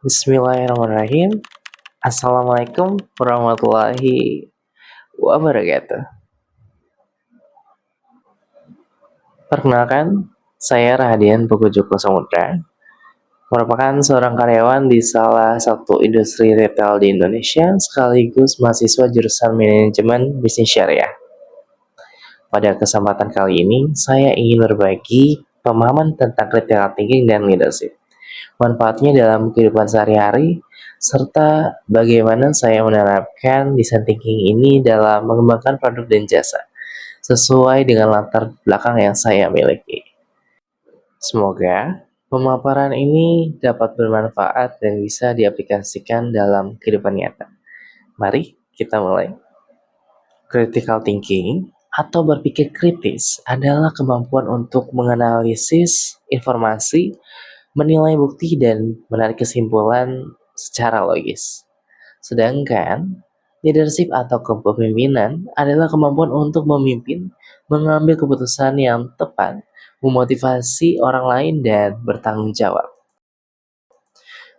Bismillahirrahmanirrahim. Assalamualaikum warahmatullahi wabarakatuh. Perkenalkan, saya Rahadian Pugu Joko Samudra, merupakan seorang karyawan di salah satu industri retail di Indonesia, sekaligus mahasiswa jurusan manajemen bisnis syariah. Pada kesempatan kali ini, saya ingin berbagi pemahaman tentang critical thinking dan leadership, manfaatnya dalam kehidupan sehari-hari, serta bagaimana saya menerapkan design thinking ini dalam mengembangkan produk dan jasa sesuai dengan latar belakang yang saya miliki. Semoga pemaparan ini dapat bermanfaat dan bisa diaplikasikan dalam kehidupan nyata. Mari kita mulai. Critical thinking atau berpikir kritis adalah kemampuan untuk menganalisis informasi, menilai bukti, dan menarik kesimpulan secara logis. Sedangkan leadership atau kepemimpinan adalah kemampuan untuk memimpin, mengambil keputusan yang tepat, memotivasi orang lain, dan bertanggung jawab.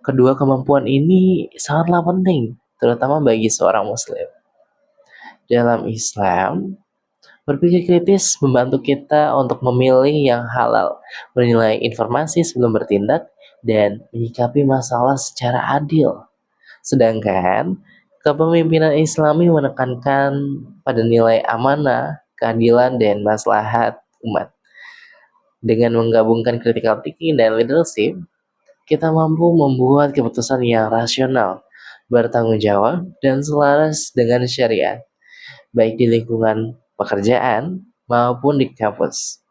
Kedua kemampuan ini sangatlah penting, terutama bagi seorang muslim. Dalam Islam, berpikir kritis membantu kita untuk memilih yang halal, menilai informasi sebelum bertindak, dan menyikapi masalah secara adil. Sedangkan kepemimpinan Islami menekankan pada nilai amanah, keadilan, dan maslahat umat. Dengan menggabungkan critical thinking dan leadership, kita mampu membuat keputusan yang rasional, bertanggung jawab, dan selaras dengan syariat, baik di lingkungan pekerjaan maupun di kampus.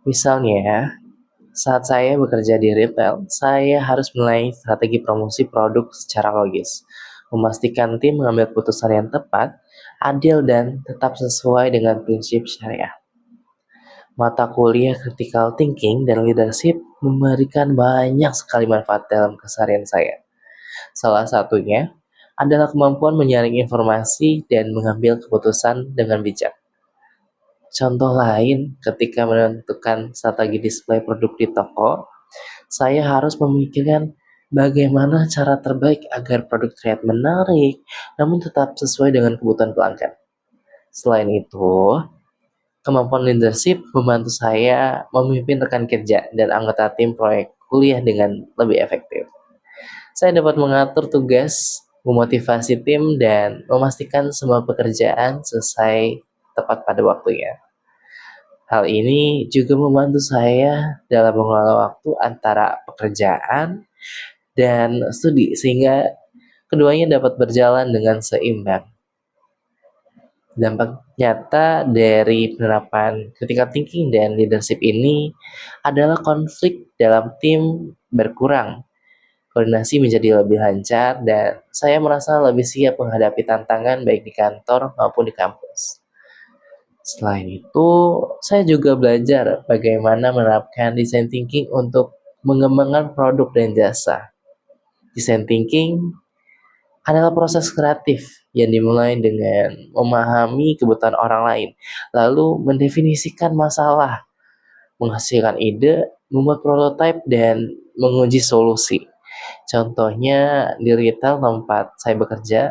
Misalnya, saat saya bekerja di retail, saya harus menilai strategi promosi produk secara logis, memastikan tim mengambil keputusan yang tepat, adil, dan tetap sesuai dengan prinsip syariah. Mata kuliah critical thinking dan leadership memberikan banyak sekali manfaat dalam keseharian saya. Salah satunya adalah kemampuan menyaring informasi dan mengambil keputusan dengan bijak. Contoh lain, ketika menentukan strategi display produk di toko, saya harus memikirkan bagaimana cara terbaik agar produk terlihat menarik, namun tetap sesuai dengan kebutuhan pelanggan. Selain itu, kemampuan leadership membantu saya memimpin rekan kerja dan anggota tim proyek kuliah dengan lebih efektif. Saya dapat mengatur tugas, memotivasi tim, dan memastikan semua pekerjaan selesai tepat pada waktunya. Hal ini juga membantu saya dalam mengelola waktu antara pekerjaan dan studi, sehingga keduanya dapat berjalan dengan seimbang. Dampak nyata dari penerapan critical thinking dan leadership ini adalah konflik dalam tim berkurang, koordinasi menjadi lebih lancar, dan saya merasa lebih siap menghadapi tantangan baik di kantor maupun di kampus. Selain itu, saya juga belajar bagaimana menerapkan design thinking untuk mengembangkan produk dan jasa. Design thinking adalah proses kreatif yang dimulai dengan memahami kebutuhan orang lain, lalu mendefinisikan masalah, menghasilkan ide, membuat prototipe, dan menguji solusi. Contohnya di retail tempat saya bekerja,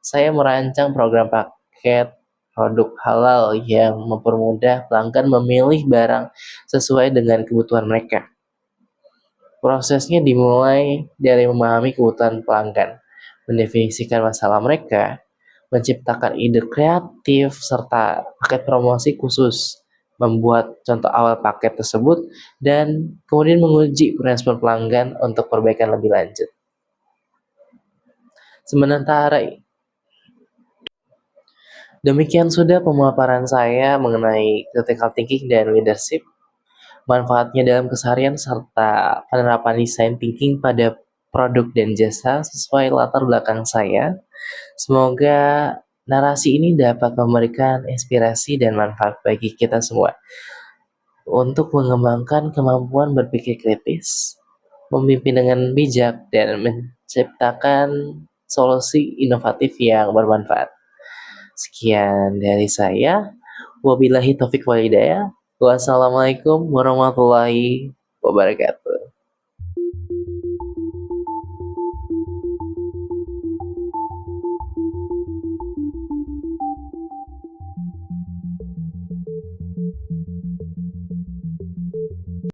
saya merancang program paket produk halal yang mempermudah pelanggan memilih barang sesuai dengan kebutuhan mereka. Prosesnya dimulai dari memahami kebutuhan pelanggan, mendefinisikan masalah mereka, menciptakan ide kreatif, serta paket promosi khusus, membuat contoh awal paket tersebut, dan kemudian menguji respon pelanggan untuk perbaikan lebih lanjut. Sementara demikian sudah pemaparan saya mengenai critical thinking dan leadership, manfaatnya dalam keseharian, serta penerapan design thinking pada produk dan jasa sesuai latar belakang saya. Semoga narasi ini dapat memberikan inspirasi dan manfaat bagi kita semua untuk mengembangkan kemampuan berpikir kritis, memimpin dengan bijak, dan menciptakan solusi inovatif yang bermanfaat. Sekian dari saya. Wabillahi taufik wal hidayah. Wassalamualaikum warahmatullahi wabarakatuh.